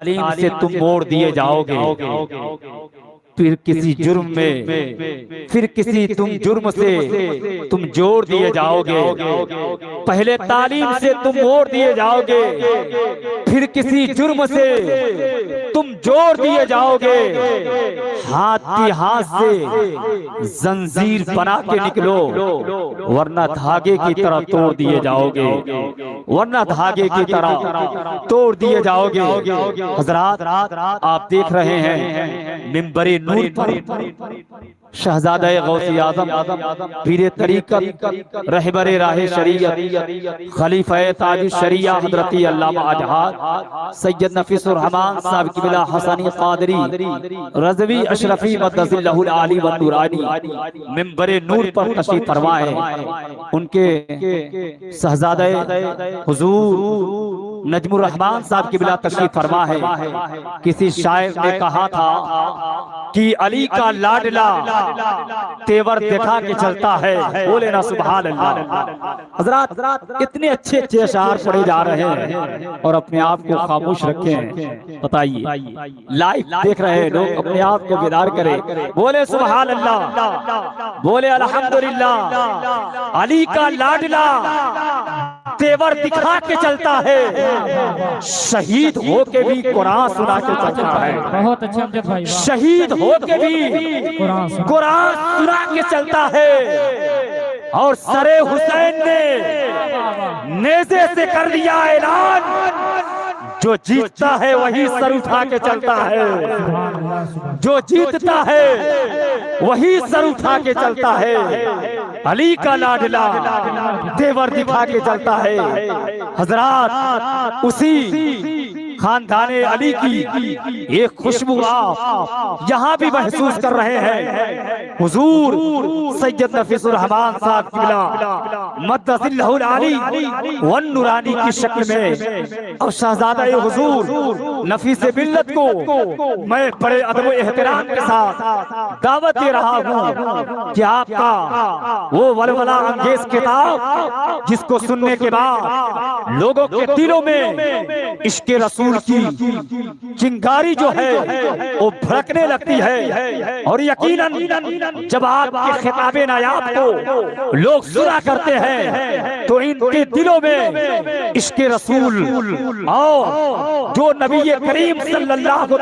تعلیم سے تم موڑ دیے جاؤ گے، پھر کسی جرم میں، پھر کسی تم جرم سے تم جوڑ دیے جاؤ گے۔ پہلے تعلیم سے تم موڑ دیے جاؤ گے، پھر کسی جرم سے تم جوڑ دیے جاؤ گے۔ ہاتھ کی ہاتھ سے زنجیر بنا کے نکلو، ورنہ دھاگے کی طرح توڑ دیے جاؤ گے، ورنہ دھاگے کی طرح توڑ دیے جاؤ گے۔ حضرات آپ دیکھ رہے ہیں منبر نور پر شہزادہ غوث اعظم، پیر طریقت، رہبر راہ شریعت، خلیفہ تاج الشریعہ حضرت علامہ اجہاد سید نفیس الرحمان صاحب قبلہ حسنی قادری رضوی اشرفی مدظ اللہ العالی والنورانی منبر نور پر تشریف فرما ہے۔ ان کے شہزادہ حضور نجم الرحمان صاحب قبلہ تشریف فرما ہے۔ کسی شاعر نے کہا تھا کہ علی کا لاڈلا تیور دکھا کے چلتا ہے، بولے نا سبحان اللہ۔ حضرات اتنے اچھے اچھے اشعار پڑھے جا رہے ہیں اور اپنے آپ کو خاموش رکھیں۔ بتائیے لائیو دیکھ رہے ہیں لوگ، اپنے آپ کو بیدار کریں، بولے سبحان اللہ، بولے الحمدللہ۔ علی کا لاڈلا تیور دکھا کے چلتا ہے، شہید ہو کے بھی قرآن سنا کے چلتا ہے۔ بہت اچھا امجد بھائی، شہید ہو کے بھی قرآن سنا کے چلتا ہے، اور سر حسین نے نیزے سے کر دیا اعلان، جو جیتتا ہے وہی سر اٹھا کے چلتا ہے، جو جیتتا ہے وہی سر اٹھا کے چلتا ہے۔ علی کا لاڈلا تیور دکھا کے چلتا ہے۔ حضرات اسی خاندان علی کی ایک خوشبو آپ یہاں بھی محسوس کر رہے ہیں۔ حضور سید نفیس الرحمان صاحب قبلہ مدظ اللہ العالی والنورانی کی شکل میں، اور شہزادہ حضور نفیس ملت کو میں بڑے ادب و احترام کے ساتھ دعوت دے رہا ہوں کہ آپ کا وہ ولولہ انگیز کتاب جس کو سننے کے بعد لوگوں کے دلوں میں عشق رسول کی چنگاری جو ہے وہ بھڑکنے لگتی ہے، اور یقیناً جب آپ کے خطاب نایاب کو لوگ سنا کرتے ہیں تو ان کے دلوں میں عشق رسول اور جو نبی کریم صلی اللہ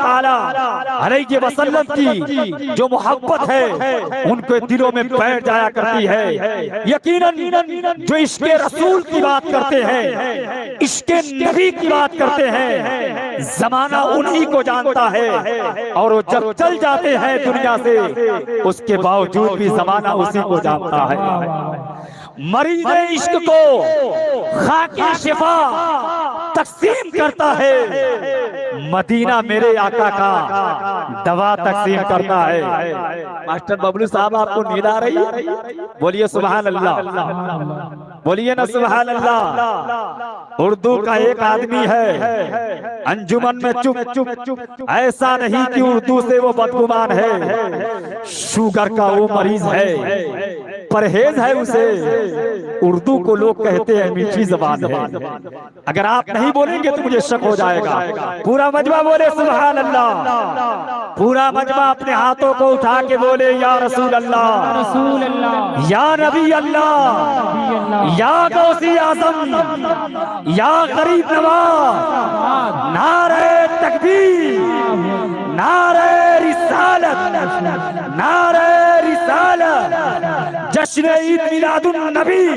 علیہ وسلم کی جو محبت ہے ان کے دلوں میں بیٹھ جایا کرتی ہے۔ یقیناً جو عشق رسول کی بات کرتے ہیں، عشق نبی کی بات کرتے ہیں، زمانہ انہی کو جانتا ہے، اور وہ جب چل جاتے ہیں دنیا سے اس کے باوجود بھی زمانہ اسی کو جانتا ہے۔ مریض عشق کو خاک شفا تقسیم کرتا ہے، مدینہ میرے آقا کا دوا تقسیم کرتا ہے۔ ماسٹر ببلو صاحب آپ کو نیند آ رہی ہے؟ بولیے سبحان اللہ، بولیے نا سبحان اللہ۔ اردو کا ایک آدمی ہے انجمن میں چپ، ایسا نہیں کہ اردو سے وہ بدگمان ہے، شوگر کا وہ مریض ہے، پرہیز ہے اسے، اردو کو لوگ کہتے ہیں میٹھی زبان ہے۔ اگر آپ نہیں بولیں گے تو مجھے شک ہو جائے گا۔ پورا مجمع بولے سبحان اللہ، پورا مجمع اپنے ہاتھوں کو اٹھا کے بولے یا رسول اللہ، یا نبی اللہ، یا غوث اعظم، یا غریب نواز، نعرہ تکبیر، نعرہ رسالت، نعرہ رسالت، جشن عید میلاد النبی،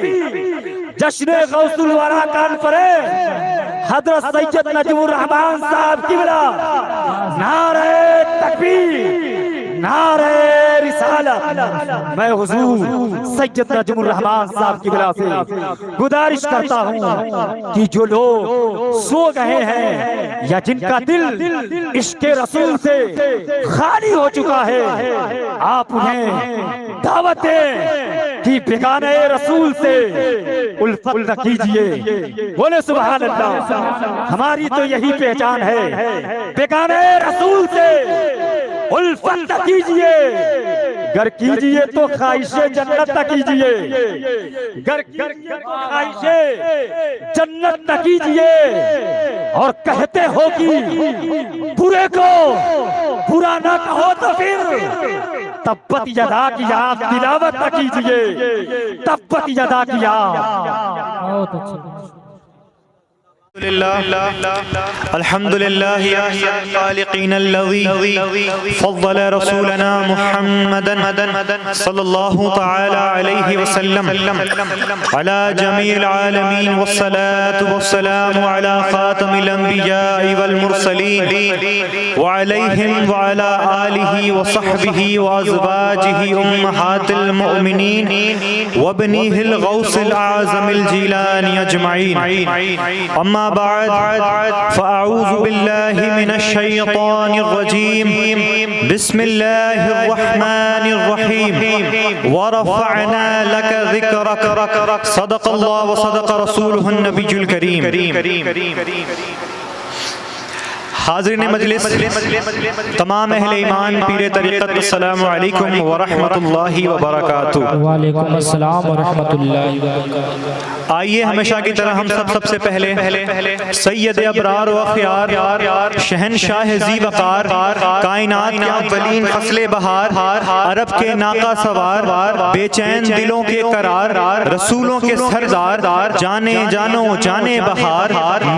جشن غوث الورا کانفرنس حضرت سید نجم الرحمان صاحب قبلہ، نعرہ تکبیر، نعرہ رسالت۔ میں حضور سید نجم الرحمان صاحب قبلہ سے گزارش کرتا ہوں کہ جو لوگ سو گئے ہیں یا جن کا دل عشق رسول سے خالی ہو چکا ہے، آپ انہیں دعوت دیں کہ بیگانہ رسول سے الفت نہ کیجئے۔ بولے سبحان اللہ، ہماری تو یہی پہچان ہے، بیگانہ رسول سے الفت نہ کیجئے، گر کیجئے تو خواہش جنت تک کیجئے، گر کیجئے تو خواہش جنت تک کیجئے، اور کہتے ہو کہ برے کو برا نہ کہو تو پھر تبت یدا کی آپ تلاوت نہ کیجئے، تبت یدا کی آپ. الحمد لله الخالقين الذي فضل رسولنا محمدا صلى الله تعالى عليه وسلم على جميع العالمين، والصلاة والسلام على خاتم الأنبياء والمرسلين وعليهم وعلى آله وصحبه وأزواجه أمهات المؤمنين وابنه الغوث الأعظم الجيلاني أجمعين. أما بعد فأعوذ بالله من الشيطان الرجيم. بسم الله الرحمن الرحيم. ورفعنا لك ذكرك. صدق الله وصدق رسوله النبي الكريم. حاضرین مجلس، تمام اہل ایمان، پیر طریقت، السلام علیکم ورحمۃ اللہ وبرکاتہ. وعلیکم السلام ورحمۃ اللہ وبرکاتہ. آئیے ہمیشہ کی طرح ہم سب سے پہلے سید ابرار و اخیار، شہنشاہ ذی وقار، کائنات کے اولین فصل بہار، عرب کے ناقہ سوار، بے چین دلوں کے قرار، رسولوں کے سردار، جانے جانو جانے بہار،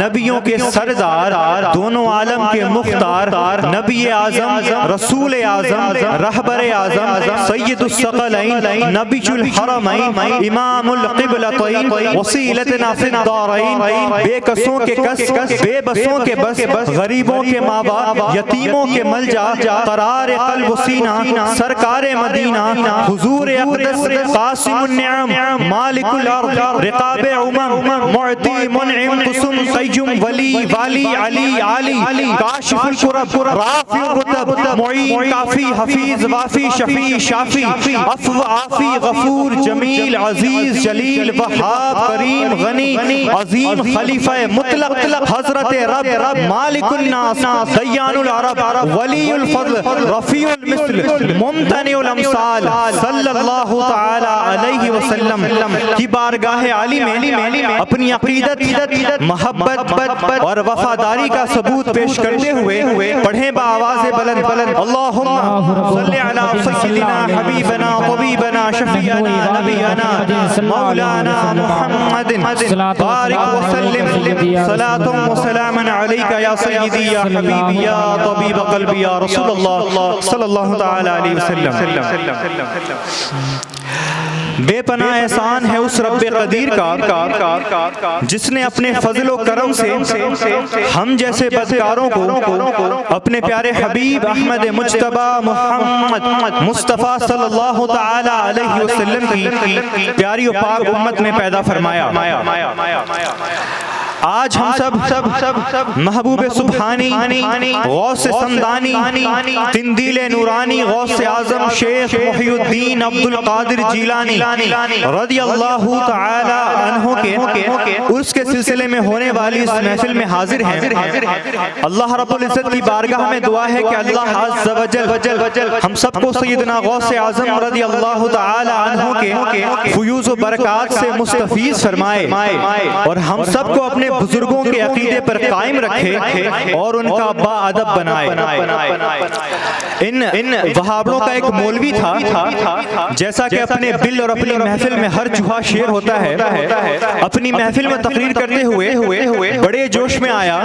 نبیوں کے سردار، دونوں عالم کے مختار، نبی اعظم، رسول اعظم، رہبر اعظم، سید الثقلین، نبی الحرمین، امام القبلتین، وسیلتنا فی الدارین، بے کسوں کے کس، بے بسوں کے بس، غریبوں کے ماں باپ، یتیموں کے ملجا، قرار قلب و سینہ، سرکار مدینہ، حضور اقدس، قاسم النعم، مالک الارض، رقاب امم، معطی منعم، قسم قیوم، ولی والی، علی علی، کاشف الکرب، رافع الرتب، معین کافی، حفیظ وافی، شفیع شافی، عفو عافی، غفور جمیل، عزیز جلیل، وہاب کریم غنی، عظیم خلیفہ مطلق، حضرت رب، مالک الناس، دیان العرب، ولی الفضل، رفیع المثل، ممتنع الامثال، صلی اللہ تعالی علیہ وسلم کی بارگاہ عالی میں اپنی عقیدت، محبت اور وفاداری کا ثبوت پیش کرتے ہوئے پڑھیں بآواز بلند، اللہم صلی علی سیدنا حبیبنا طبیبنا شفیعنا نبینا مولانا محمد بارک وسلم صلاة و سلام علیک یا سیدی یا حبیبی یا طبیب قلبی یا رسول اللہ صلی اللہ تعالی علیہ وسلم. بے پناہ احسان ہے اس رب قدیر کا جس نے اپنے فضل و کرم سے ہم جیسے بدکاروں کو اپنے پیارے حبیب احمد مجتبی محمد مصطفیٰ صلی اللہ تعالی علیہ وسلم کی پیاری و پاک امت میں پیدا فرمایا. آج ہم سب محبوب سبحانی، غوث سمدانی، تندیل نورانی، غوث اعظم شیخ محی الدین عبد القادر جیلانی رضی اللہ تعالی عنہ کے عرس کے سلسلے میں ہونے والی اس محفل میں حاضر ہیں. اللہ رب العزت کی بارگاہ میں دعا ہے کہ اللہ عز و جل ہم سب کو سیدنا غوث اعظم رضی اللہ تعالی عنہ کے فیوز و برکات سے مستفیض فرمائے اور ہم سب کو اپنے بزرگوں کے عقیدے پر قائم رکھے اور ان کا با ادب بنائے. ان وہابڑوں کا ایک مولوی تھا، جیسا کہ اپنے بل اور اپنی محفل میں ہر چوہا شیر ہوتا ہے، اپنی محفل میں تقریر کرتے ہوئے بڑے جوش میں آیا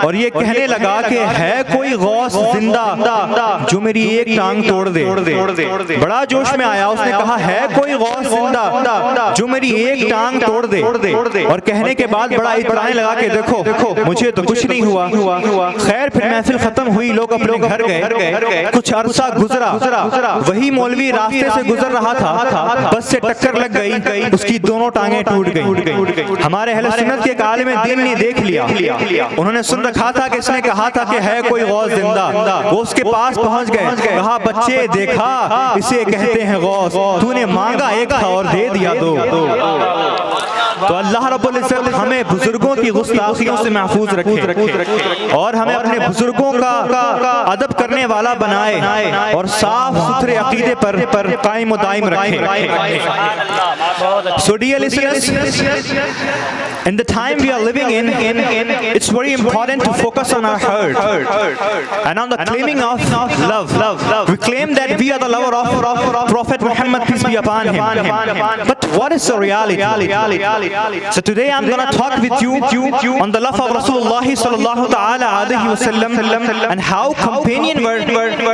اور یہ کہنے لگا کہ ہے کوئی غوث زندہ جو میری ایک ٹانگ توڑ دے. بڑا جوش میں آیا، اس نے کہا ہے کوئی غوث زندہ جو میری ایک ٹانگ توڑ دے، اور کہنے کے بعد بڑا اطمینان لگا کہ دیکھو مجھے تو کچھ نہیں ہوا. خیر پھر محفل ختم ہوئی، لوگ اپنے گھر گئے. کچھ عرصہ گزرا، وہی مولوی راستے سے گزر رہا تھا، بس سے ٹکر لگ گئی، اس کی دونوں ٹانگیں ٹوٹ گئیں. ہمارے اہل سنت کے ایک عالم دین نے دیکھ لیا، انہوں نے سن رکھا تھا کہ اس نے کہا تھا کہ ہے کوئی غوث زندہ. وہ اس کے پاس پہنچ گئے، کہا بچے دیکھا اسے کہتے ہیں غوث، تو نے مانگا ایک تھا اور دے دیا دو. تو اللہ رب العزت ہمیں بزرگوں کی گستاخیوں سے محفوظ رکھے اور ہمیں اپنے بزرگوں کا ادب کرنے والا بنائے اور صاف ستھرے عقیدے پر قائم و دائم رکھے. So dear listeners, in the time we are living in, it's very important to focus on our heart and on the claiming of love. We claim that we are the lover of Prophet Muhammad, peace be upon him. But what is the reality? So today I'm going to talk with you on the love of Rasulullah sallallahu ta'ala alayhi wa sallam and how companions were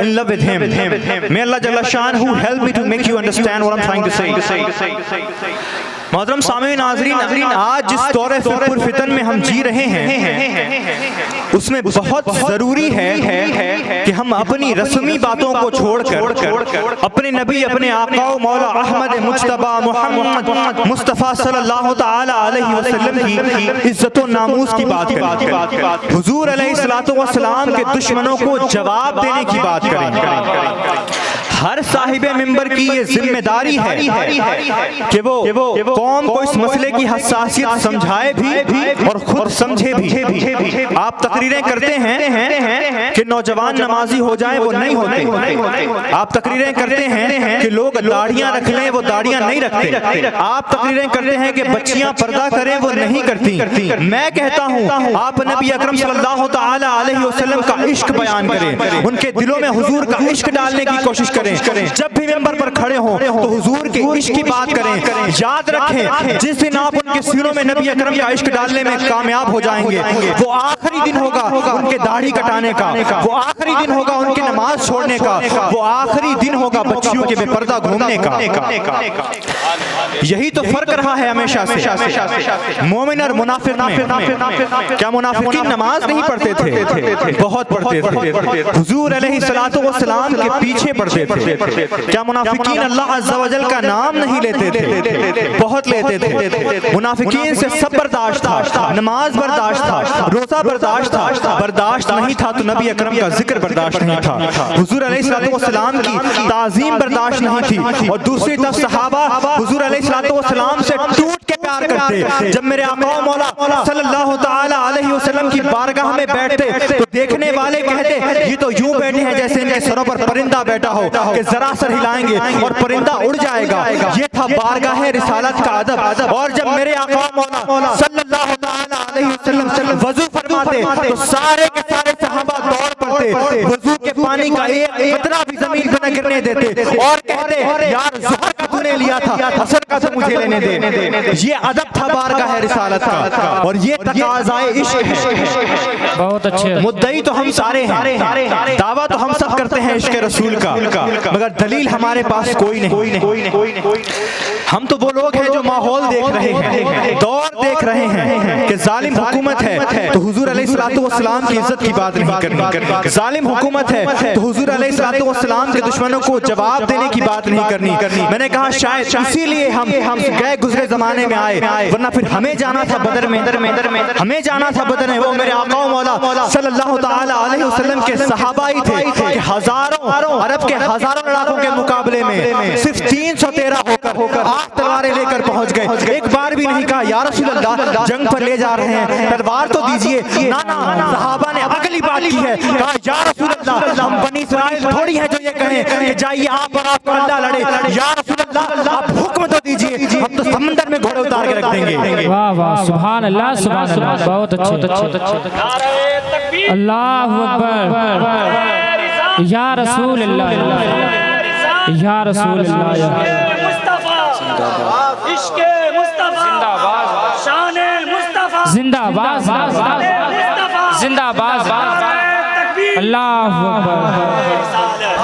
in love with him. May Allah Jalla Sha'nuhu help me to make you understand what I'm trying to say. محترم سامعین ناظرین، آج جس دور فکر فتن میں ہم جی رہے ہیں اس میں بہت ضروری ہے کہ ہم اپنی رسمی باتوں کو چھوڑ کر اپنے نبی، اپنے آقا و مولا احمد مجتبی محمد مصطفیٰ صلی اللہ تعالی علیہ وسلم کی عزت و ناموس کی بات کریں، حضور علیہ الصلوۃ والسلام کے دشمنوں کو جواب دینے کی بات کریں. ہر صاحب منبر کی یہ ذمہ داری ہے کہ وہ قوم کو اس مسئلے کی حساسیت سمجھائے بھی اور خود سمجھے بھی. آپ تقریریں کرتے ہیں کہ نوجوان نمازی ہو جائیں، وہ نہیں ہوتے. آپ تقریریں کرتے ہیں کہ لوگ داڑھیاں رکھ لیں، وہ داڑھیاں نہیں رکھتے. آپ تقریریں کرتے ہیں کہ بچیاں پردہ کریں، وہ نہیں کرتی. میں کہتا ہوں آپ نبی اکرم صلی اللہ تعالی علیہ وسلم کا عشق بیان کریں، ان کے دلوں میں حضور کا عشق ڈالنے کی کوشش کریں. جب بھی منبر پر کھڑے ہوں تو حضور کے عشق کی بات کریں. یاد رکھیں جس دن آپ ان کے سینوں میں نبی اکرم کا عشق ڈالنے میں کامیاب ہو جائیں گے، وہ آخری دن ہوگا ان کے داڑھی کٹانے کا، وہ آخری دن ہوگا ان کی نماز چھوڑنے کا، وہ آخری دن ہوگا بچیوں کے بے پردہ گھومنے کا. یہی تو فرق رہا ہے ہمیشہ سے مومن اور منافق میں. کیا منافقین نماز نہیں پڑھتے تھے؟ بہت پڑھتے تھے. حضور علیہ الصلوۃ والسلام کے پیچھے پڑھتے تھے. کیا منافقین اللہ عز و جل کا نام نہیں لیتے تھے؟ بہت لیتے تھے. منافقین سے سب برداشت تھا، نماز برداشت تھا، روزہ برداشت تھا. برداشت نہیں تھا تو نبی اکرم کا ذکر برداشت نہیں تھا، حضور علیہ الصلوۃ والسلام کی تعظیم برداشت نہیں تھی. اور دوسری طرف صحابہ حضور علیہ الصلوۃ والسلام سے ٹوٹ کے پیار کرتے. جب میرے آقا و مولا صلی اللہ تعالی علیہ وسلم کی بارگاہ میں بیٹھتے تو دیکھنے والے کہتے یہ تو یوں بیٹھے ہیں جیسے ان کے سروں پر پرندہ بیٹھا ہو کہ ذرا سر ہلائیں گے اور پرندہ اڑ جائے گا. یہ تھا بارگاہ رسالت کا ادب. اور جب میرے آقا مولا صلی اللہ تعالی علیہ وسلم وضو فرماتے تو سارے کے سارے صحابہ دوڑ پڑتے، وضو کے پانی کا ایک قطرہ بھی زمین پہ نہ گرنے دیتے اور کہتے یار ظہر کا تو نے لیا تھا، عصر کا تو مجھے لینے دے. یہ ادب تھا بارگاہ رسالت کا اور یہ تقاضائے عشق ہے. بہت اچھے. مدعی تو ہم سارے ہیں، دعویٰ تو ہم سب کرتے ہیں عشق رسول کا، مگر دلیل ہمارے پاس کوئی نہیں. ہم تو وہ لوگ ہیں جو ماحول دیکھ رہے ہیں، دور دیکھ رہے ہیں کہ ظالم حکومت ہے تو حضور علیہ الصلوۃ والسلام کی عزت کی بات نہیں کرنی. ظالم حکومت ہے تو حضور علیہ الصلوۃ والسلام کے دشمنوں کو جواب دینے کی بات نہیں کرنی. میں نے کہا شاید اسی لیے ہم گئے گزرے زمانے میں آئے، ورنہ پھر ہمیں جانا تھا بدر میں، ہمیں جانا تھا بدر میں. وہ میرے آقا و مولا صلی اللہ تعالی علیہ وسلم کے صحابہ ہی تھے کہ ہزاروں عرب کے ہزاروں لڑاکوں کے مقابلے میں صرف 313 ہو کر 8 تلواریں لے کر پہنچ گئے. ایک بار بھی نہیں کہا یا رسول اللہ جنگ پر لے جا رہے ہیں تلوار تو دیجئے. صحابہ نے اگلی بات کی ہے، کہا یا رسول اللہ ہم بنی اسرائیل تھوڑی ہیں جو یہ کہیں کہ جائیے آپ اور آپ کو اللہ لڑے. یا رسول اللہ آپ حکم تو دیجئے، ہم تو سمندر میں گھوڑے اتار کے رکھ دیں گے. واہ واہ، سبحان اللہ سبحان اللہ. بہت اچھے. اللہ اکبر. یا رسول اللہ، یا رسول اللہ. عشق مصطفیٰ، شان مصطفیٰ، زندہ باد زندہ باد. اللہ اکبر.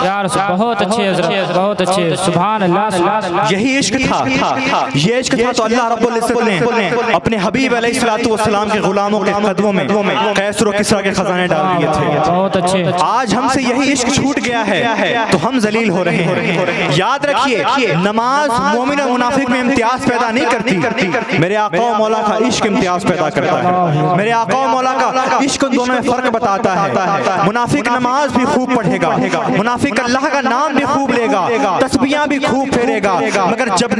یا رسول، بہت اچھے حضرت، بہت اچھے. سبحان اللہ. یہی عشق تھا، یہ عشق تھا تو اللہ رب العزت نے اپنے حبیب علیہ الصلوۃ والسلام کے غلاموں کے قدموں میں قیصر و کسریٰ کے خزانے ڈال دیے تھے. بہت اچھے. آج ہم سے یہی عشق چھوٹ گیا ہے تو ہم ذلیل ہو رہے ہیں. یاد رکھیے نماز مومن و منافق میں امتیاز پیدا نہیں کرتی، میرے آقا و مولا کا عشق امتیاز پیدا کرتا ہے. میرے آقا و مولا کا عشق ان دونوں میں فرق بتاتا ہے. منافق نماز بھی خوب پڑھے گا، منافق اللہ کا نام بھی خوب لے گا، تسبیحاں بھی خوب پھیرے گا، مگر جب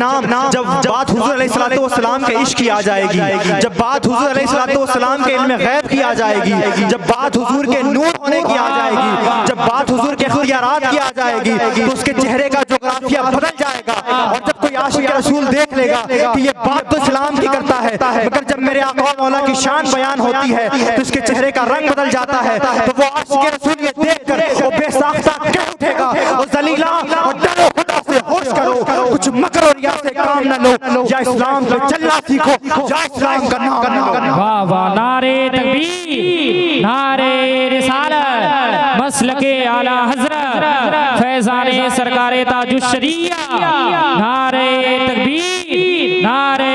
بات حضور علیہ السلام کے عشق کی آ جائے گی، جب بات حضور علیہ السلام کے علم غیب کی آ جائے گی، جب بات حضور کے نور ہونے کی آ جائے گی، جب بات حضور کے اختیارات کی آ جائے گی، تو اس کے چہرے کا جغرافیہ بدل جائے گا، اور جب کوئی عاشق رسول دیکھ لے گا کہ یہ بات تو اسلام کی کرتا ہے، مگر جب میرے آقا مولا کی شان بیان ہوتی ہے تو اس کے چہرے کا رنگ بدل جاتا ہے، تو وہ عاشق رسول یہ دیکھ کر وہ بے ساختہ کہہ اٹھے گا، اور ذلیلا اور ڈرو، خدا سے ہوش کرو، کچھ مکر اور ریا سے کام نہ لو، یا اسلام پہ چلنا سیکھو، یا اسلام کا نام لو۔ واہ واہ، نعرے تکبیر، نعرے رسالت، مسلک اعلی حضرت فیضان سرکار تاج الشریعہ، نعرے تکبیر، نعرے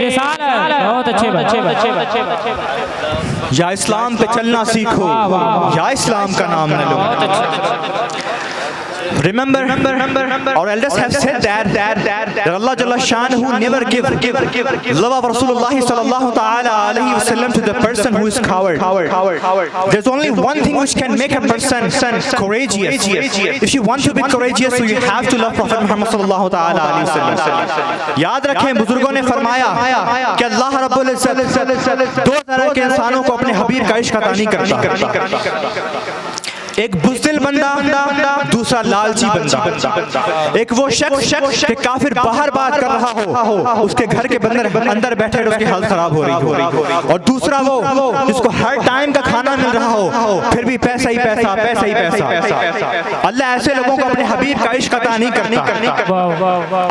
رسالت۔ بہت اچھے بچے، یا اسلام پہ چلنا سیکھو، یا اسلام کا نام نہ لو۔ Remember, our elders have said that Allah Jalla Shanuhu never give love of Rasulullah sallallahu ta'ala alayhi wa sallam to the person who is coward. There's only one thing which can make a person courageous. If you want to be courageous, so you have to love Prophet Muhammad sallallahu ta'ala alayhi wa sallam. یاد رکھیں بزرگوں نے فرمایا کہ اللہ رب العزت دو طرح کے انسانوں کو اپنے حبیب کا عشق عطا نہیں کرتا، ایک بزدل بندہ، دوسرا لالچی بندہ۔ ایک وہ شخص کہ کافر باہر بات کر رہا ہو، اس کے گھر کے اندر بیٹھے اس کی حالت خراب ہو رہی ہو، اور دوسرا وہ جس کو ہر ٹائم کا کھانا مل رہا ہو، پھر بھی پیسہ ہی پیسہ، پیسہ ہی پیسہ۔ اللہ ایسے لوگوں کو اپنے حبیب کا عشق عطا نہیں کرتا۔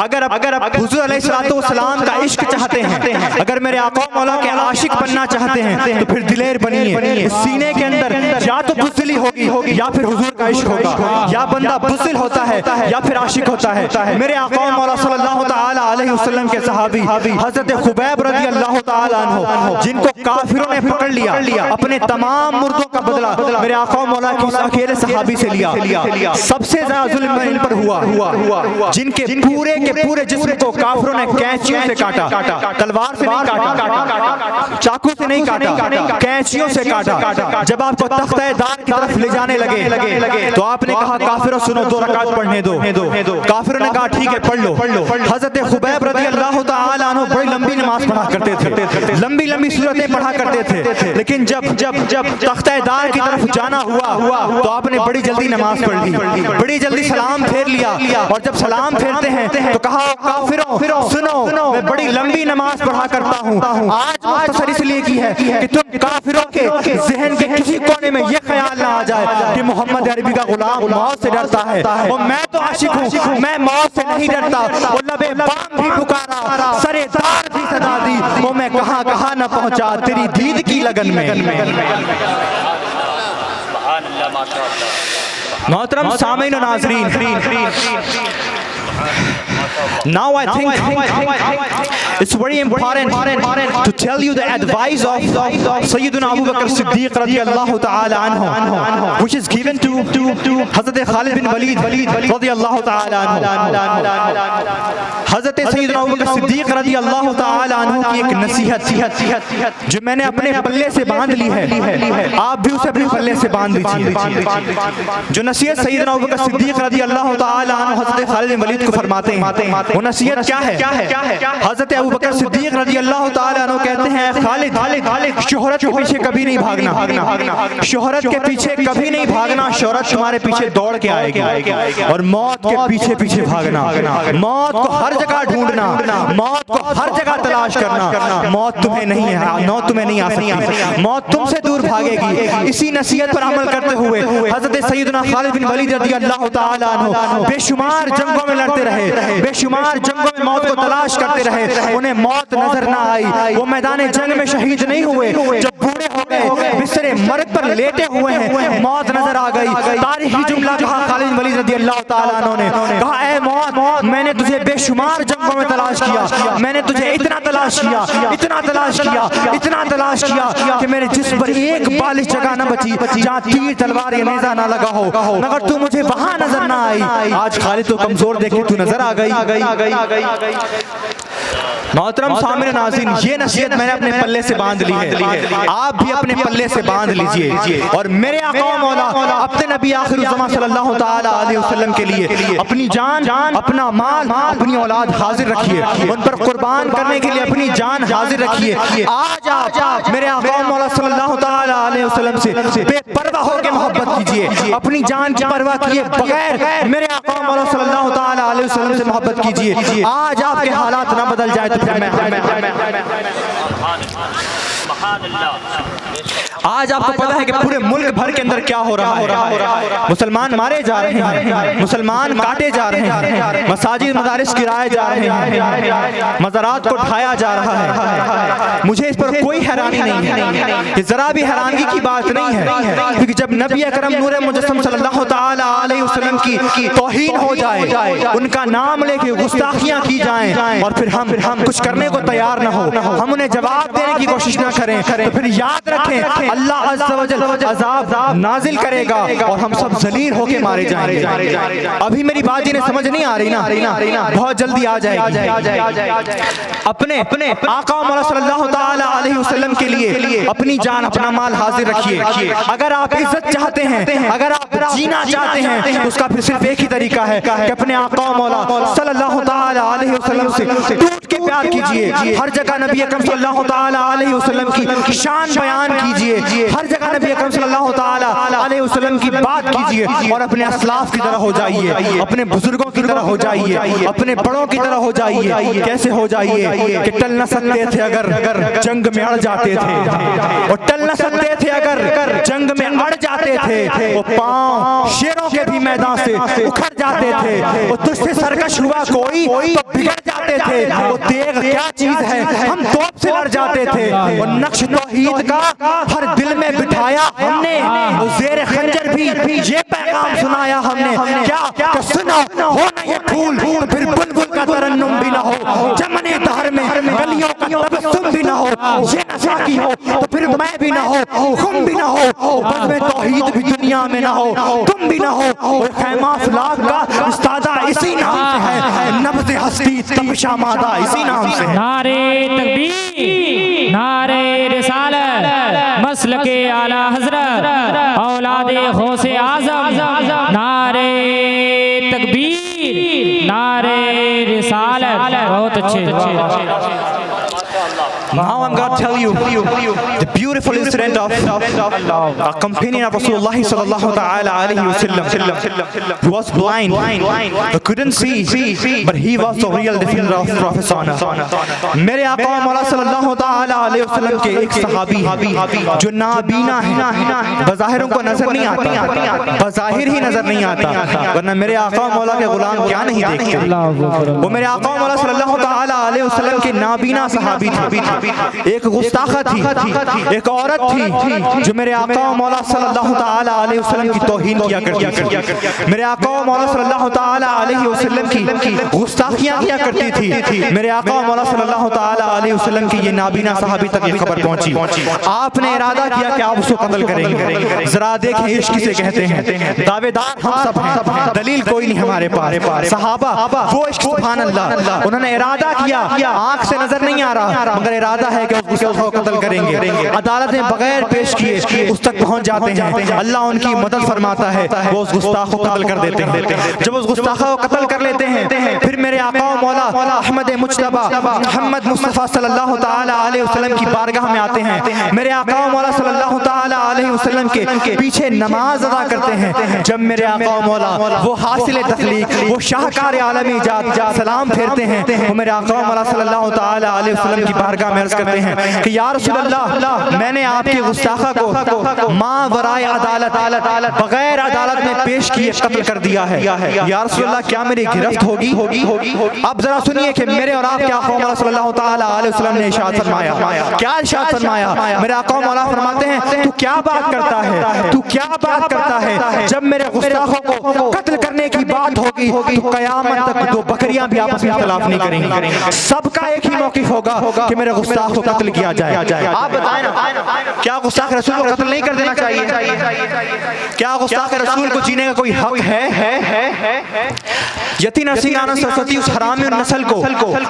اگر آپ حضور علیہ السلام کا عشق چاہتے ہیں، اگر میرے آقا مولا کے عاشق بننا چاہتے ہیں، تو پھر دلیر بنیے۔ سینے کے اندر یا تو بزدلی ہوگی یا پھر حضور کا عشق ہوگا، یا بندہ بزدل ہوتا ہے یا پھر عاشق ہوتا ہے۔ میرے آقا مولا صلی اللہ تعالی علیہ وسلم کے صحابی حضرت خبیب رضی اللہ تعالی عنہ، جن کو کافروں نے پکڑ لیا، اپنے تمام مردوں کا بدلہ میرے آقا مولا کی اکیلے صحابی سے لیا۔ سب سے زیادہ ظلم ان پر ہوا، جن کے پورے جسم کو کافروں نے کینچیوں سے کاٹا، تلوار سے نہیں کاٹا، چاقو سے نہیں کاٹا، کینچیوں سے کاٹا۔ جب آپ کو تختہ دار کی طرف لے جانے لگے تو آپ نے کہا کافروں سنو، 2 رکعت پڑھنے دو۔ کافروں نے کہا ٹھیک ہے پڑھ لو۔ حضرت خبیب رضی اللہ تعالی عنہ بڑی لمبی نماز پڑھا کرتے تھے، لمبی صورتیں پڑھا کرتے تھے، لیکن جب تختہ دار کی طرف جانا ہوا تو آپ نے بڑی جلدی نماز پڑھ لی، بڑی جلدی سلام پھیر لیا، اور جب سلام پھیرتے ہیں تو کہا کافروں سنو، میں بڑی لمبی نماز پڑھا کرتا ہوں، آج مختصر اس لیے کی ہے کہ تم کافروں کے ذہن کے کسی کونے میں یہ خیال نہ آ جائے کہ محمد عربی کا غلام موت سے ڈرتا ہے، اور میں تو عاشق ہوں، میں موت سے نہیں ڈرتا۔ وہ لبے بام بھی پکارا، سرے دار بھی صدا دی، وہ میں کہاں نہ پہنچا تیری دید کی لگن میں۔ محترم سامعین و ناظرین، now I think it's very important to tell you the advice of Sayyidina Abu Bakr Siddiq radiyallahu ta'ala anhu, which is given to Hazrat Khalid bin Walid radiyallahu ta'ala anhu. Hazrat Sayyidina Abu Bakr Siddiq radiyallahu ta'ala anhu کی ایک نصیحت جو میں نے اپنے پلے سے باندھ لی ہے، آپ بھی اسے اپنے پلے سے باندھ لیجیے۔ جو نصیحت سیدنا ابو بکر صدیق رضی اللہ تعالی عنہ حضرت خالد بن ولید کو فرماتے ہیں، وہ نصیحت کیا ہے؟ حضرت ابو بکر صدیق رضی اللہ تعالی عنہ کہتے ہیں خالد، شہرت کے پیچھے کبھی نہیں بھاگنا، شہرت کے پیچھے کبھی نہیں بھاگنا، شہرت تمہارے پیچھے دوڑ کے آئے گی، اور موت کے پیچھے بھاگنا، موت کو ہر جگہ ڈھونڈنا، موت کو ہر جگہ تلاش کرنا، موت تمہیں نہیں آ سکتی، موت تم سے دور بھاگے گی۔ اسی نصیحت پر عمل کرتے ہوئے حضرت سیدنا خالد بن ولید رضی اللہ تعالی عنہ بے شمار جنگوں میں لڑتے رہے، بے شمار جنگوں میں موت کو تلاش کرتے رہے، انہیں موت نظر نہ آئی، وہ میدان جنگ میں شہید نہیں ہوئے، جب بوڑھے ہو گئے بستر مرگ پر لیٹے ہوئے ہیں، موت نظر آ گئی۔ تاریخی جملہ کہا خالد بن ولید رضی اللہ تعالی عنہ نے، کہا اے موت، میں نے تجھے بے شمار جنگوں میں تلاش کیا، میں نے تجھے اتنا تلاش کیا کہ میرے جسم پر ایک بالش جگہ نہ بچی جہاں تیر تلوار یا نیزہ نہ لگا ہو، مگر تو مجھے وہاں نظر نہ آئی۔ آج خالد تو کمزور دیکھے تو نظر آ گئی۔ محترم سامعین ناظرین، یہ نصیحت میں نے اپنے پلے سے باندھ لی ہے، آپ بھی اپنے پلے سے باندھ لیجئے، اور میرے آقا و مولا اپنے نبی آخر الزمان صلی اللہ تعالی علیہ وسلم کے لیے اپنی جان، اپنا مال، اپنی اولاد حاضر رکھیے، ان پر قربان کرنے کے لیے اپنی جان حاضر رکھیے۔ آج آپ میرے آقا و مولا صلی اللہ تعالی علیہ وسلم سے بے پرواہ ہو کے محبت کیجئے، اپنی جان کی پرواہ کیے بغیر میرے آقا و مولا صلی اللہ تعالی علیہ وسلم سے محبت کیجئے۔ آج آپ کے حالات نہ بدل جائے تو پھر میں آج آپ کو پتا ہے کہ پورے ملک بھر کے اندر کیا ہو رہا ہے، مسلمان مارے جا رہے ہیں، مسلمان کاٹے جا رہے ہیں، مساجد مدارس گرائے جا رہے ہیں، مزارات کو ڈھایا جا رہا ہے۔ مجھے اس پر کوئی حیرانی نہیں ہے، یہ ذرا بھی حیرانگی کی بات نہیں ہے، کیونکہ جب نبی اکرم نور مجسم صلی اللہ تعالی علیہ وسلم کی توہین ہو جائے، ان کا نام لے کے گستاخیاں کی جائیں، اور پھر ہم کچھ کرنے کو تیار نہ ہو، ہم انہیں جواب دینے کی کوشش نہ کریں، تو پھر یاد رکھیں اللہ عز و جل عذاب نازل کرے گا اور ہم سب ذلیل ہو کے مارے جائیں گے۔ ابھی میری بات انہیں سمجھ نہیں آ رہی نا، بہت جلدی آ جائے گی۔ اپنے آقا مولا صلی اللہ تعالی علیہ وسلم کے لیے اپنی جان، اپنا مال حاضر رکھیے۔ اگر آپ عزت چاہتے ہیں، اگر آپ جینا چاہتے ہیں، اس کا پھر صرف ایک ہی طریقہ ہے کہ اپنے آقا مولا صلی اللہ تعالی علیہ وسلم سے ٹوٹ کے پیار کیجئے۔ ہر جگہ نبی اکرم صلی اللہ تعالی علیہ وسلم کی شان بیان کیجئے، ہر جگہ نبی اکرم صلی اللہ تعالی علیہ وسلم کی بات کیجئے، اور اپنے اسلاف کی طرح ہو جائیے، اپنے بزرگوں کی طرح ہو جائیے، اپنے بڑوں کی طرح ہو جائیے۔ کیسے ہو جائیے کہ ٹل نہ سکتے تھے اگر جنگ میں اڑ جاتے تھے، اور ٹل نہ سکتے تھے اگر جنگ میں اڑ جاتے تھے، وہ پاؤں شیروں کے بھی میدان سے اکھڑ جاتے تھے، وہ تجھ سے سرکش ہوا کوئی تو بگڑ جاتے تھے، وہ دیغ کیا چیز ہے ہم توپ سے لڑ جاتے تھے، اور نقش توحید کا ہر دل میں بٹھایا ہم نے، زیر خنجر بھی یہ پیغام سنایا ہم نے، کیا کہ سنو ہو نہ یہ پھول تو پھر بلبل کا ترنم بھی نہ ہو، چمن دہر میں گلیوں کا تبسم بھی نہ ہو، یہ نشا کی ہو تو پھر میں بھی نہ ہو، خم بھی نہ ہو، بزم توحید بھی دنیا میں نہ ہو، تم بھی نہ ہو، اور خیمہ افلاک کا استادہ اسی نام سے ہے، نبض ہستی تپشا مادہ اسی نام سے ہے۔ نعرے تکبیر، نعرے رسالت، مسلک اعلی حضرت، اولاد غوث اعظم، نعرے تکبیر، نعرے رسالت۔ بہت اچھے۔ Now I'm going to tell you the beautiful incident of a companion of Rasulullah sallallahu ta'ala alayhi wa sallam. He was blind, he couldn't see, but he was the real defender of Prophet sallallahu. میرے آقا مولا صلی اللہ تعالی علیہ وسلم کے ایک صحابی جو نابینا ہے، بظاہر ان کو نظر نہیں آتا، بظاہر ہی نظر نہیں آتا، ورنہ میرے آقا مولا کے غلام کیا نہیں دیکھتے، وہ میرے آقا مولا صلی اللہ تعالی علیہ وسلم کے نابینا صحابی تھے۔ ایک گستاخہ تھی، ایک عورت تھی جو میرے آقا و مولا صلی اللہ تعالی علیہ وسلم کی توہین کیا کرتی تھی، میرے آقا و مولا صلی اللہ تعالی علیہ وسلم کی گستاخیاں کیا کرتی تھی۔ میرے آقا و مولا صلی اللہ تعالی علیہ وسلم کی یہ نابینا صحابی تک یہ خبر پہنچی، آپ نے ارادہ کیا کہ آپ اس کو قتل کریں گے۔ ذرا دیکھیں عشق کسے کہتے ہیں، دعوے دار ہم سب ہیں، دلیل کوئی نہیں ہمارے پاس، صحابہ وہ عشق سبحان اللہ، انہوں نے ارادہ کیا، آنکھ سے نظر نہیں آ رہا مگر ارادہ ہے کہ اس کو قتل کریں گے۔ عدالت میں بغیر پیش کیے اس تک پہنچ جاتے ہیں، اللہ ان کی مدد فرماتا ہے، وہ اس گستاخ کو قتل کر دیتے ہیں۔ جب اس گستاخ کو قتل کر لیتے ہیں پھر میرے آقا و مولا احمد مجتبی محمد مصطفیٰ صلی اللہ تعالی علیہ وسلم کی بارگاہ میں آتے ہیں، میرے آقا و مولا صلی اللہ تعالی علیہ وسلم کے پیچھے نماز ادا کرتے ہیں۔ جب میرے آقا و مولا وہ حاصل تخلیق، وہ شاہکار عالم ایجاد سلام پھیرتے ہیں، وہ میرے آقا و مولا صلی اللہ تعالی علیہ وسلم کی بارگاہ میں عرض کرتے ہیں کہ یا رسول اللہ، میں نے آپ کی گستاخہ کو ماں ورائے عدالت بغیر عدالت میں پیش کیے قتل کر دیا ہے، یا رسول اللہ کیا میری گرفت ہوگی؟ اب ذرا سنیے کہ میرے اور آپ کے آقا مولا صلی اللہ تعالی علیہ وسلم نے ارشاد فرمایا، کیا ارشاد فرمایا؟ میرے آقا مولا فرماتے ہیں تو کیا بات کرتا ہے، تو کیا بات کرتا ہے، جب میرے گستاخوں کو قتل کرنے کی بات ہوگی ہوگی تو قیامت تک دو بکریاں بھی آپس میں اختلاف نہیں کریں گی. سب کا ایک ہی موقف ہوگا کہ میرے گستاخ کو قتل کیا جائے. آپ بتائیں نا, کیا گستاخ رسول کو قتل نہیں کر دینا چاہیے؟ کیا گستاخ رسول کو جینے کا کوئی حق ہے؟ یتی نرسنگھ آنند سرسوتی اس حرامی نسل کو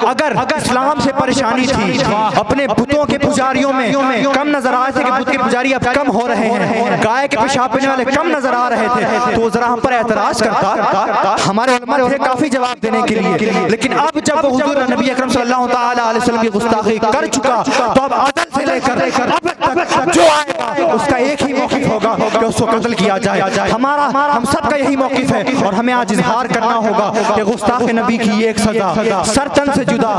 اگر اسلام سے پریشانی تھی, اپنے بتوں کے پجاریوں میں کم نظر آئے تھے کہ بت کے پجاری اب کم ہو رہے ہیں, گائے کے پیشاب پینے والے کم نظر آ رہے تھے, تو ذرا ہم پر اعتراض کرتا. ہمارے علماء تھے کافی جواب دینے کے لیے, لیکن اب جب وہ حضور نبی اکرم صلی اللہ تعالی علیہ وسلم کی گستاخی کر چکا تو اب عدل سے لے کر اب تک جو آئے گا اس کا ایک ہی موقف ہوگا کہ اس کو قتل کیا جائے. ہم سب کا یہی موقف ہے, اور ہمیں آج اظہار کرنا ہوگا کہ گستاخ نبی کی ایک سزا سر تن سے جدا.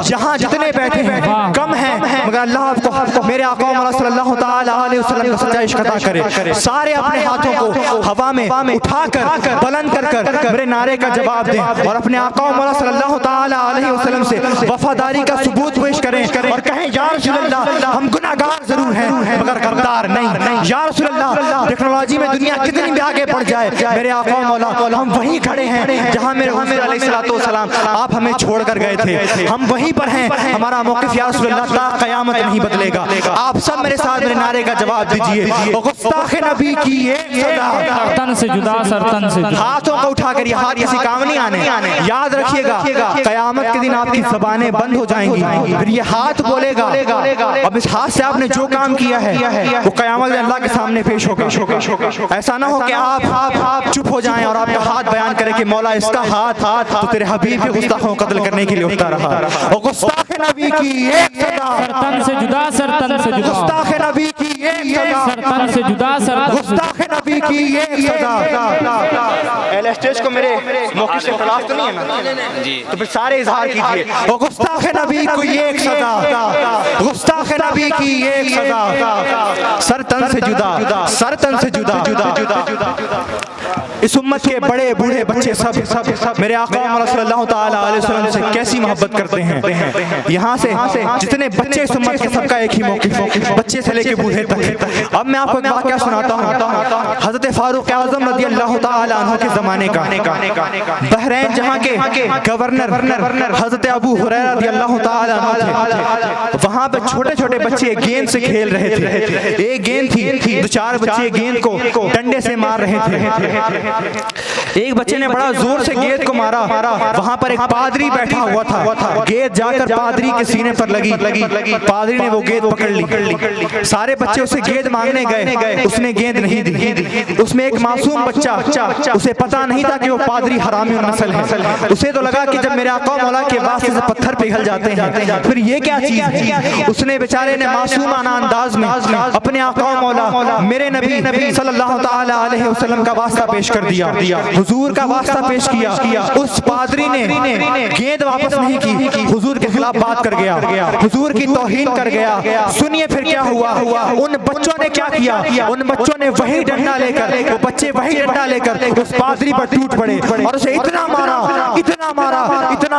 جہاں جتنے بیٹھے ہیں کم ہیں, مگر اللہ آپ کو میرے آقا مولا صلی اللہ تعالی علیہ وسلم کا سچا عشق عطا کرے. سارے اپنے ہاتھوں کو ہوا میں اٹھا کر بلند کر میرے نعرے کا جواب دیں, اور اپنے آقا مولا صلی اللہ تعالی علیہ وسلم سے وفاداری کا ثبوت پیش کریں اور کہیں یا رسول اللہ ہم گناہگار ضرور ہیں مگر غدار نہیں. یا رسول اللہ ٹیکنالوجی میں دنیا کتنی بھی آگے بڑھ جائے, میرے آقا مولا ہم وہیں کھڑے ہیں جہاں میرے حضور علیہ الصلوۃ والسلام آپ ہمیں چھوڑ کر گئے تھے. ہم وہیں پر ہیں. ہمارا موقف یا رسول اللہ تا قیامت نہیں بدلے گا. آپ سب میرے ساتھ میرے نعرے کا جواب دیجئے, گستاخ نبی کی ایک سزا تن سے جدا, سر تن سے جدا. ہاتھوں کو اٹھا کر, یہ ہاتھ کسی کام نہیں آنے. یاد رکھیے گا قیامت کے دن آپ کی زبانیں بند ہو جائیں گی, پھر یہ ہاتھ بولے گا. اب اس ہاتھ سے آپ نے جو کام کیا ہے وہ قیامت میں اللہ کے سامنے پیش ہوگا. ایسا نہ ہو کہ آپ چپ ہو جائیں اور آپ کا ہاتھ بیان کرے کہ مولا اس کا ہاتھ تو تیرے حبیب کے گستاخوں کو قتل کرنے کے لیے اٹھتا رہا. اور گستاخ نبی کی ایک سزا سر تن سے جدا, سر تن سے جدا. گستاخ نبی کی ایک سزا, سر تن سے جدا, سر تن سے گستاخ نبی کی ایک سزا. اہل اسٹیج کو میرے موقف سے اختلاف تو نہیں ہے نا جی, تو پھر سارے اظہار کیجئے. اور گستاخ نبی کی ایک سزا, گستاخ نبی کی ایک سزا سر تن سے جدا, سر تن سے جدا. اس امت کے بڑے بوڑھے بچے سب میرے آقا مولا صلی اللہ تعالی علیہ وسلم سے کیسی محبت کرتے ہیں. یہاں سے جتنے بچے اس امت کے سب کا ایک ہی موقف, بچے سے لے کے بوڑھے تک. اب میں آپ کو ایک واقعہ سناتا ہوں حضرت فاروق اعظم رضی اللہ تعالی عنہ کے زمانے کا. بحرین جہاں کے گورنر حضرت ابو ہریرہ رضی اللہ تعالی عنہ تھے, وہاں پہ چھوٹے چھوٹے بچے گیند سے کھیل رہے تھے. ایک گیند تھی, دو چار بچے گیند کو ڈنڈے سے مار رہے تھے. ایک بچے نے بڑا زور سے گیند کو مارا, وہاں پر ایک پادری بیٹھا ہوا تھا. گیند جا کر پادری کے سینے پر لگی, پادری نے وہ گیند پکڑ لی. سارے بچے اسے گیند مانگنے گئے, اس نے گیند نہیں دی. اس میں ایک معصوم بچہ, اسے پتا نہیں تھا کہ وہ پادری حرامی نسل ہے. اسے تو لگا کہ جب میرے آقا مولا کے واسطے سے پتھر پگھل جاتے ہیں پھر یہ کیا چیز ہے. اس نے بیچارے نے معصومانہ انداز میں اپنے آقا مولا میرے نبی صلی اللہ تعالی علیہ وسلم کا واسطہ پیش کر دیا, حضور کا واسطہ پیش کیا. اس پادری نے گیند واپس نہیں کی, حضور کے خلاف بات کر گیا, حضور کی توہین کر گیا. سنیے پھر کیا ہوا. ان بچوں نے کیا کیا, ان بچوں نے وہی ڈنڈا لے کر, وہ بچے وہی ڈنڈا لے کر اس پادری پر ٹوٹ پڑے اور اسے اتنا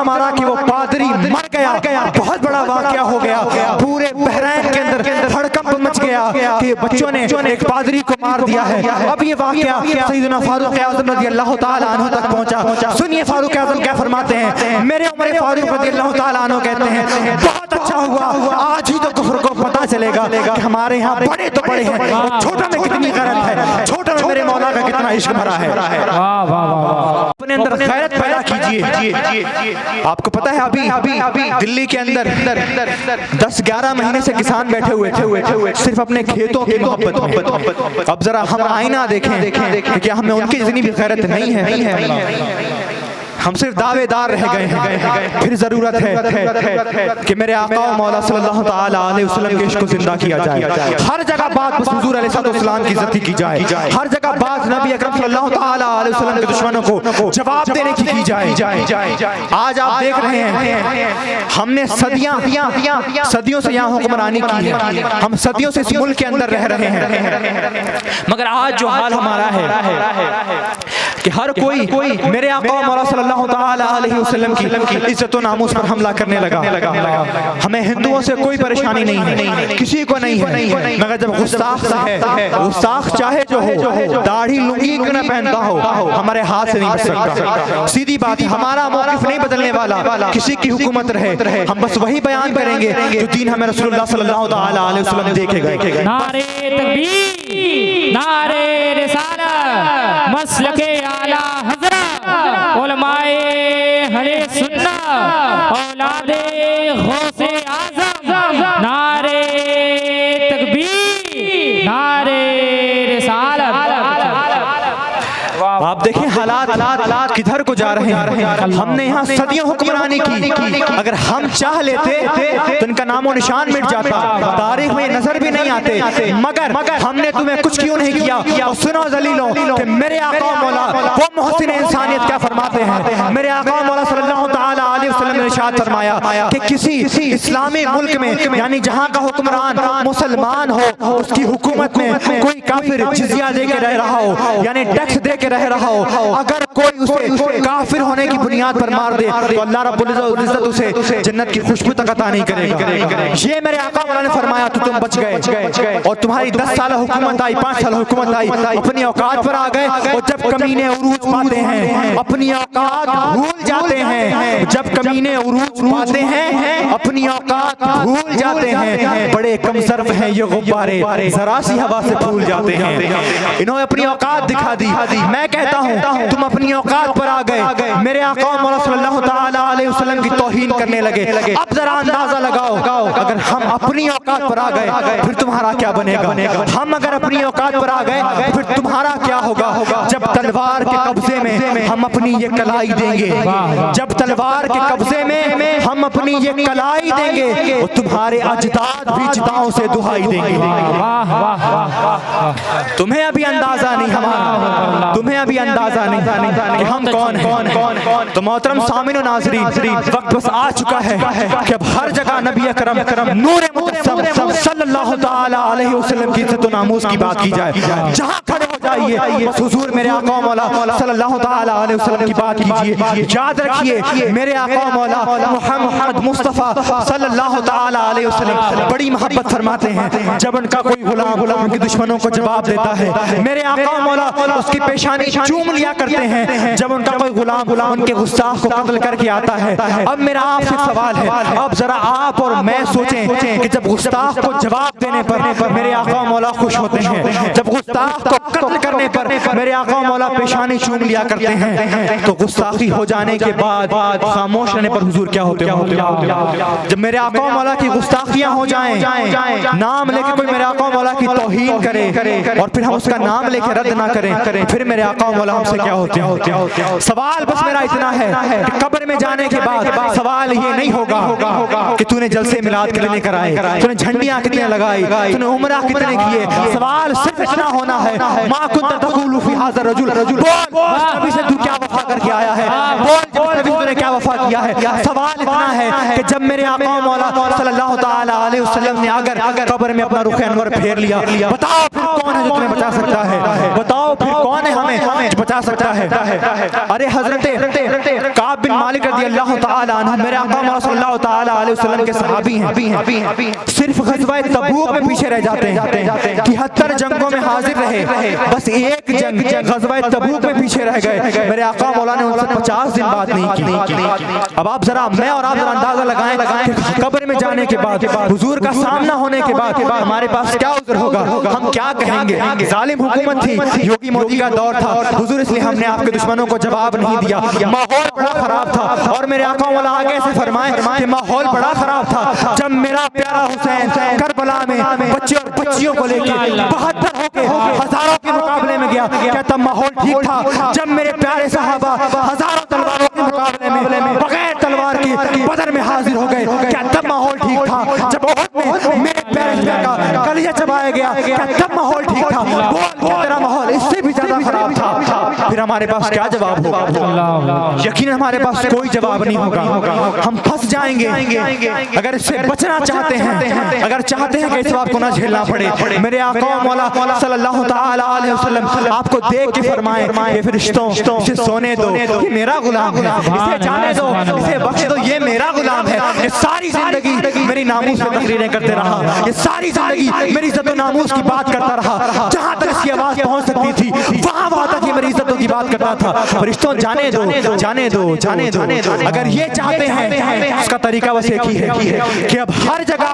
مارا کہ وہ پادری مر گیا. بہت بڑا واقعہ ہو گیا, پورے بحرین کے اندر ہڑکمپ مچ گیا کہ بچوں نے ایک پادری کو مار دیا ہے. اب یہ واقعہ سیدنا فاروق اعظم رضی اللہ تعالی عنہ تک پہنچا. سنیے فاروق اعظم کیا فرماتے ہیں. میرے عمر فاروق رضی اللہ تعالی عنہ کہتے ہیں بہت اچھا ہوا, آج ہی تو کفر کو پتہ چلے گا کہ ہمارے یہاں بڑے تو بڑے ہیں, چھوٹا میں کتنی غیرت ہے, چھوٹا میں میرے مولا کا کتنا عشق بھرا ہے. اپنے اندر غیرت پیدا کیجئے. آپ کو پتہ ہے ابھی دلی کے اندر 10-11 مہینے سے کسان بیٹھے ہوئے تھے صرف اپنے کھیتوں کی محبت میں. اب ذرا ہم آئینہ دیکھیں کہ کیا ہمیں ان کی اتنی بھی غیرت نہیں ہے. ہم صرف دعوے دار رہ گئے ہیں. پھر ضرورت ہے کہ میرے آقا و مولا صلی اللہ تعالی علیہ وسلم کے عشق کو زندہ کیا جائے. ہر جگہ بات بس حضور علیہ السلام کی عزت کی جائے. ہر جگہ بات نبی اکرم صلی اللہ تعالی علیہ وسلم کے دشمنوں کو جواب دینے کی جائے. آج آپ دیکھ رہے ہیں ہم نے صدیوں سے یہاں حکمرانی کی ہے, ہم صدیوں سے اس ملک کے اندر رہ رہے ہیں, مگر آج جو حال ہمارا ہے کہ ہر کوئی میرے آقا مولا صلی اللہ تعالی علیہ وسلم کی عزت و ناموس پر حملہ کرنے لگا. ہمیں ہندوؤں سے کوئی پریشانی نہیں ہے, کسی کو نہیں ہے, مگر جب گستاخ ہے, گستاخ چاہے جو ہو, داڑھی لنگی کیوں نہ پہنتا ہو, ہمارے ہاتھ سے نہیں بچ سکتا. سیدھی بات ہے, ہمارا موقف نہیں بدلنے والا, کسی کی حکومت رہے, ہم بس وہی بیان کریں گے جو دین ہمیں رسول اللہ صلی اللہ تعالی علیہ وسلم دیکھے گئے. نعرے تکبیر، نعرے رسالت، مسلک اعلی حضرت، علماء اہل سنت، اولاد غوث اعظم، نعرے تکبیر، نعرے رسالت. آپ دیکھیں حالات کدھر کو جا رہے ہیں. ہم نے یہاں صدیوں حکمرانی کی, اگر ہم چاہ لیتے تو ان کا نام و نشان مٹ جاتا, تاریخ میں نظر بھی نہیں آتے, مگر ہم نے تمہیں کچھ کیوں نہیں کیا. اور سنو ذلیلوں کہ میرے آقا مولا وہ محسن انسانیت کیا فرماتے ہیں. میرے آقا مولا صلی اللہ تعالی علیہ وسلم نے ارشاد فرمایا کہ کسی اسلامی ملک میں, یعنی جہاں کا حکمران مسلمان ہو, اس کی حکومت میں کوئی کافر جزیہ دے کے رہ رہا ہو, یعنی ٹیکس دے کے رہ رہا ہو, اگر کوئی اسے کافر ہونے کی بنیاد پر مار دے تو اللہ رب العزت اسے جنت کی خوشبو تک عطا نہیں کرے گا. یہ میرے آقا مولا نے فرمایا تو تم بچ گئے, اور تمہاری 10 سال حکومت آئی, 5 سال حکومت آئی, اپنی اوقات پر آ گئے, اور جب کمینے عروج پاتے ہیں اپنی اوقات بھول جاتے ہیں, جب کمینے عروج پاتے ہیں اپنی اوقات بھول جاتے ہیں. بڑے کم ظرف ہیں یہ غبارے, ذرا سی ہوا سے پھول جاتے ہیں. انہوں نے اپنی اوقات دکھا دی. میں کہتا ہوں تم اپنی اوقات پر آ گئے, میرے آقا مولا صلی اللہ تعالی علیہ وسلم کی توہین کرنے لگے. اب ذرا اندازہ لگاؤ, اگر ہم اپنی اوقات پر آ گئے پھر تمہارا کیا بنے گا. ہم اگر اپنی اوقات پر آ گئے پھر تمہارا کیا ہوگا. جب تلوار کے قبضے میں ہم اپنی یہ کلائی دیں گے, جب تلوار کے قبضے میں ہم اپنی یہ کلائی دیں گے, اور تمہارے اجداد بھی چتاؤں سے دہائی دیں گے. تمہیں ابھی اندازہ نہیں, ہمارا تمہیں ابھی اندازہ نہیں کہ ہم کون ہیں. تو محترم سامعین و ناظرین, وقت بس آ چکا ہے کہ اب ہر جگہ نبی اکرم نور مجسم صلی اللہ تعالی علیہ وسلم کی عزت و ناموس کی بات کی جائے. جہاں کھڑے ہو جائیے بس حضور میرے آقا مولا صلی اللہ تعالی علیہ وسلم کی بات کیجیے. یاد رکھیے میرے آقا مولا محمد مصطفیٰ صلی اللہ تعالی علیہ وسلم بڑی محبت فرماتے ہیں. جب ان کا کوئی غلام ان کے دشمنوں کو جواب دیتا ہے, میرے آقا مولا اس کی پیشانی چوم لیا کرتے ہیں. جب ان کا کوئی غلام ان کے گستاخ کو قتل کر کے آتا ہے. اب میرا آپ سے سوال ہے, اب ذرا آپ اور میں سوچیں کہ جب گستاخ کو جواب دینے پر میرے آقا مولا خوش ہوتے ہیں, جب گستاخ کو قتل کرنے پر میرے آقا مولا پیشانی چوم لیا کرتے ہیں, تو گستاخی ہو جانے کے بعد خاموش رہنے پر حضور کیا ہوتے ہیں. جب میرے آقا مولا کی گستاخیاں ہو جائیں, نام لے کے کوئی میرے آقا مولا کی توہین کرے اور پھر ہم اس کا نام لے کے رد نہ کریں, پھر میرے آقا مولا ہم سے کیا ہوتے ہیں. سوال بس میرا اتنا ہے کہ قبر میں جانے کے بعد سوال یہ نہیں ہوگا کہ تو نے جلسے میلاد کتنے کرائے, تو نے جھنڈیاں کتنے لگائی, تو نے عمرہ کتنے کیے. سوال صرف اتنا ہونا ہے, ما کنت تقول فی ھذا الرجل, بول نبی سے تو کیا وفا کر کے آیا ہے, بول نبی سے تو نے کیا وفا کیا ہے. سوال اتنا ہے کہ جب میرے آقا مولا صلی اللہ تعالی علیہ وسلم نے اگر قبر میں اپنا رخ انور پھیر لیا, بتاؤ پھر کون ہے جو تمہیں بچا سکتا ہے, بتاؤ پھر کون ہے ہمیں جو بچا سکتا ہے. ارے حضرت کعب بن مالک رضی اللہ تعالی عنہ میرے آقا مولا صلی اللہ تعالی علیہ وسلم کے صحابی ہیں, صرف غزوہ تبوک میں پیچھے رہ جاتے ہیں. 73 جنگوں میں حاضر رہے, بس ایک جنگ غزوہ تبوک میں پیچھے رہ گئے. میرے آقا مولا نے ان سے 50 دن بات نہیں کی. اب آپ ذرا میں اور آپ ذرا اندازہ لگائیں کہ قبر میں جانے کے بعد حضور کا سامنا ہونے کے بعد ہمارے پاس کیا عذر ہوگا, ہم کیا کہیں گے. ظالم حکومت تھی, یوگی مودی کا دور تھا حضور, اس لیے ہم نے آپ کے دشمنوں کو جواب نہیں دیا. ماحول بڑا خراب تھا, اور میرے آقا مولا آگے سے فرمائے کہ ماحول بڑا خراب تھا جب میرا پیارا حسین کربلا میں بچے اور بچیوں کو لے کے 72 ہو کے ہزاروں کے مقابلے میں گیا. کیا تب ماحول ٹھیک تھا جب میرے پیارے صحابہ ہزاروں تلواروں کے مقابلے میں بغیر تلوار کی بدر میں حاضر ہو گئے؟ کیا تب ماحول ٹھیک تھا جب احد میں میرے پیارے کا کلیجہ چبایا گیا؟ کیا تب ماحول ٹھیک تھا؟ بول کیا تیرا ماحول اس سے بھی زیادہ خراب تھا؟ پھر پھر ہمارے پاس کیا جواب ہوگا؟ یقیناً ہمارے پاس کوئی جواب نہیں ہوگا، ہم پھنس جائیں گے۔ اگر اس سے بچنا چاہتے ہیں، اگر چاہتے ہیں کہ اس بات کو نہ جھیلنا پڑے، میرے آقا مولا صلی اللہ تعالی علیہ وسلم آپ کو دیکھ کے فرمائے کہ فرشتوں اسے سونے دو، یہ میرا غلام ہے، اسے جانے دو، اسے بخش دو، یہ میرا غلام ہے۔ یہ ساری زندگی میری ناموس سے تقریریں کرتے رہا، یہ ساری زندگی میری عزت و ناموس کی بات کرتا رہا، جہاں تک اس کی آواز پہنچ سکتی تھی وہاں تک یہ میری عزتوں کی بات کرتا تھا۔ فرشتوں جانے دو، جانے دو، جانے دو۔ اگر یہ چاہتے ہیں اس کا طریقہ بس ایک ہی ہے کہ اب ہر جگہ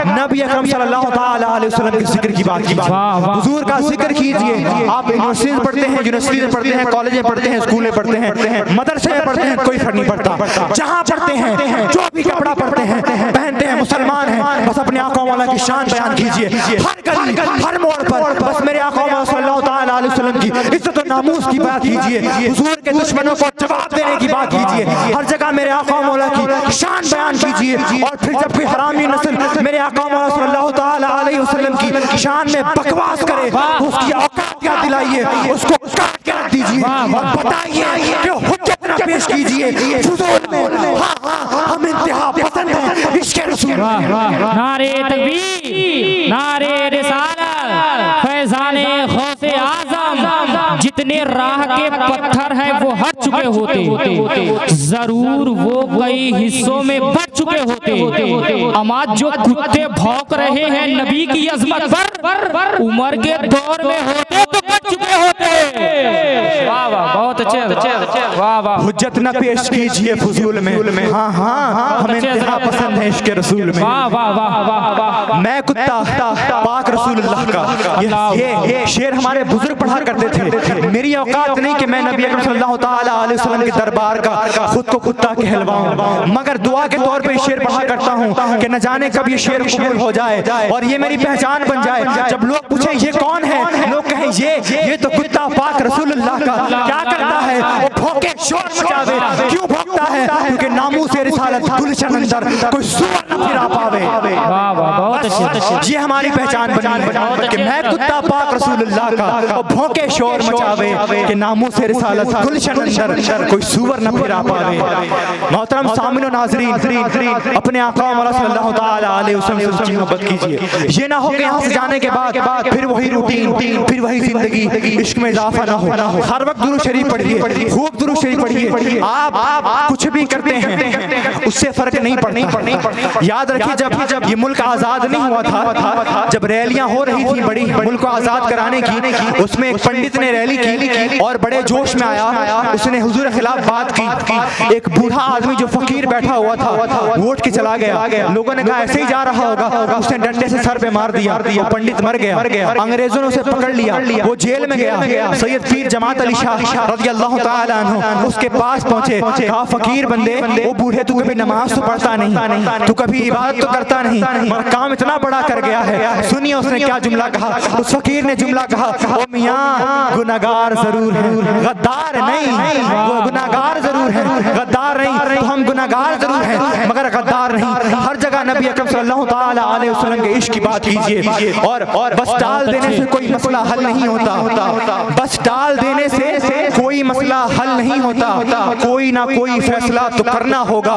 نبی اکرم صلی اللہ تعالی علیہ وسلم کے ذکر کی بات کیجیے، حضور کا ذکر کیجیے۔ آپ یونیورسٹیز پڑھتے ہیں، یونیورسٹیز پڑھتے ہیں، کالجیں پڑھتے ہیں، اسکولیں پڑھتے ہیں، مدرسے میں پڑھتے ہیں، کوئی فرق نہیں پڑتا، جہاں پڑھتے ہیں جو بھی کپڑا پڑھتے ہیں پہنتے ہیں مسلمان ہیں، بس اپنے آقا مولا کی شان بیان کیجیے، ہر گلی ہر موڑ پر بس میرے آقا مولا صلی اللہ تعالی علیہ وسلم کی عزت و ناموس کی بات کیجیے، حضور کے دشمنوں کو جواب دینے کی بات کیجیے، ہر جگہ میرے آقا مولا کی شان بیان کیجیے۔ اور پھر جب کوئی حرامی نسل میرے آقا مولا صلی اللہ تعالی علیہ وسلم کی شان میں بکواس کرے، اس کی اوقات یاد دلائیے، اس کو کاٹ کے رکھ دیجیے اور بتائیے کہ حجت نہ پیش کیجیے فضول میں۔ ہم انتہا پسند ہیں عشق رسول۔ نعرے تکبیر، نعرے رسالت، فیضان غوث اعظم، جتنے راہ کے پتھر ہیں وہ ہٹ چکے ہوتے، ضرور وہ کئی حصوں میں بٹ چکے ہوتے، اما جو کتے بھونک رہے ہیں نبی کی عظمت پر، عمر کے دور میں ہوتے تو بٹ چکے ہوتے۔ واہ واہ، بہت اچھے، واہ واہ۔ حجت نہ پیش کیجیے فضول میں، ہاں ہاں ہم انتہا پسند ہیں عشق رسول میں۔ واہ واہ واہ واہ۔ میں کتا پاک رسول اللہ کا، یہ شعر ہمارے بزرگ پڑھا کرتے تھے۔ میری اوقات نہیں کہ میں نبی اکرم صلی اللہ تعالی علیہ وسلم کے دربار کا خود کو کتا کہلواؤں، مگر دعا کے طور پہ شعر پڑھا کرتا ہوں کہ نہ جانے کب یہ شعر قبول ہو جائے اور یہ میری پہچان بن جائے۔ جب لوگ پوچھیں یہ کون ہے، لوگ کہیں یہ تو کتا پاک رسول اللہ کا کیا کرتا ہے، وہ بھونکے شور مچاوے، کیوں بھونکتا ہے؟ کیونکہ ناموس رسالت گلشن اندر کوئی سور نہ پھرا پاوے۔ یہ ہماری پہچان بنی کہ میں کتا پاک رسول اللہ کا، اور بھونکے شور مچاوے کہ ناموس رسالت گلشن اندر کوئی سور نہ پھرا پاوے۔ محترم سامعین و ناظرین، اپنے آقا مولا صلی اللہ تعالی علیہ وسلم سے سچی محبت کیجیے۔ یہ نہ ہو کہ یہاں سے جانے کے بعد پھر وہی روٹین، پھر وہی زندگی، عشق میں اضافہ نہ ہو۔ ہر وقت درود شریف پڑھیے، خوب درود شریف پڑھیے۔ آپ کچھ بھی کرتے ہیں اس سے فرق نہیں پڑتا۔ یاد رکھیے جب یہ ملک آزاد نہیں ہوا تھا، جب ریلیاں ہو رہی تھی بڑی ملک کو آزاد کرانے کی، اس میں ایک پنڈت نے ریلی کی اور بڑے جوش میں آیا، اس نے حضور کے خلاف بات کی۔ ایک بوڑھا آدمی جو فقیر بیٹھا ہوا تھا ووٹ کے چلا گیا، لوگوں نے کہا ایسے ہی جا رہا ہوگا، اس نے ڈنڈے سے سر پہ مار دیا، پنڈت مر گیا، انگریزوں نے اسے پکڑ لیا، وہ جیل میں گیا۔ سید پیر جماعت علی شاہ رضی اللہ تعالی عنہ اس کے پاس پہنچے، کہا فقیر بندے، وہ بوڑھے تو کبھی نماز تو پڑھتا نہیں، تو کبھی عبادت تو کرتا نہیں، مگر کام اتنا بڑا کر گیا ہے۔ سنیے اس نے کیا جملہ کہا۔ اس فقیر نے جملہ کہا، او میاں گناہگار ضرور ہے غدار نہیں، وہ گناہگار ضرور ہے غدار نہیں، تو ہم گناہگار ضرور ہیں مگر غدار نہیں۔ ہر جگہ نبی اکرم صلی اللہ تعالی علیہ وسلم کے عشق کی بات کیجیے، اور بس ڈال دینے سے کوئی مسئلہ حل نہیں ہوتا، بس ڈال دینے سے کوئی مسئلہ حل نہیں ہوتا، کوئی نہ کوئی فیصلہ تو کرنا ہوگا،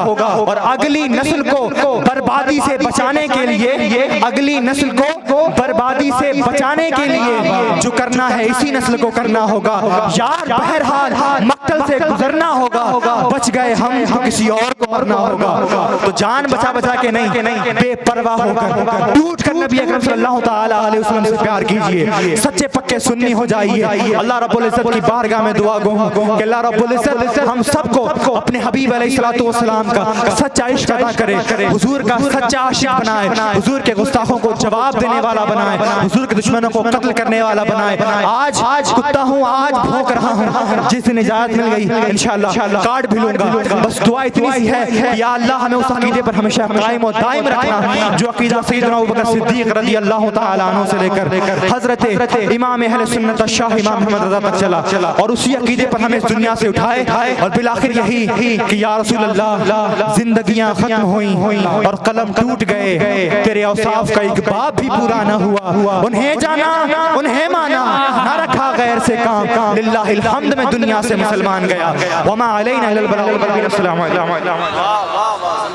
اور اگلی نسل کو بربادی سے بچانے کے لیے، اگلی نسل کو بربادی سے بچانے کے لیے جو کرنا ہے اسی نسل کو کرنا ہوگا۔ یار بہرحال مقتل سے گزرنا ہوگا، بچ گئے ہم تو کسی اور کو مرنا ہوگا، تو جان بچا کے نہیں، بے پرواہ ہو کر ٹوٹ کر نبی اکرم صلی اللہ تعالی علیہ وسلم سے پیار کیجئے، سچے پکے سنی ہو جائیے۔ اللہ رب العزت کی بارگاہ میں دعا گو کہ اللہ رب العزت ہم سب کو اپنے حبیب علیہ السلام کا سچا عشق عطا کرے، حضور کا سچا عاشق بنائے، حضور کے گستاخوں کو جواب دینے والا بنائے، حضور کے دشمنوں کو قتل کرنے والا بنائے۔ آج کتا ہوں، آج بھونک رہا ہوں، جس دن اجازت مل گئی انشاءاللہ کاٹ بھی لوں گا، بس دعا اتنی سی ہے کہ یا اللہ ہمیں اس عقیدے پر ہمیشہ قائم و دائم رکھنا جو عقیدہ سیدنا ابوبکر صدیق رضی اللہ تعالی عنہ سے لے کر حضرت امام اہل سنت شاہ امام محمد رضا تک چلا، اور اسی عقیدے پر ہمیں اس دنیا سے اٹھائے، اور بالآخر یہی کہ یا رسول اللہ زندگیاں ختم ہوئیں اور قلم ٹوٹ گئے، تیرے اوصاف کا ایک باب بھی پورا نہ ہوا، انہیں جانا انہیں مانا نہ رکھا غیر سے کام، للہ الحمد میں دنیا سے مسلمان گیا، وما علینا الا البلاغ المبین۔ السلام علیکم۔